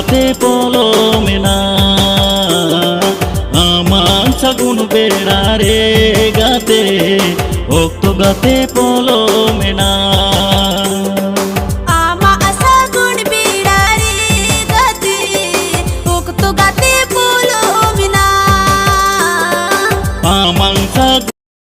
গাতে পলমে না আমার ছাগুন বেড়া রে গাতে ভক্ত গাতে পলমে না।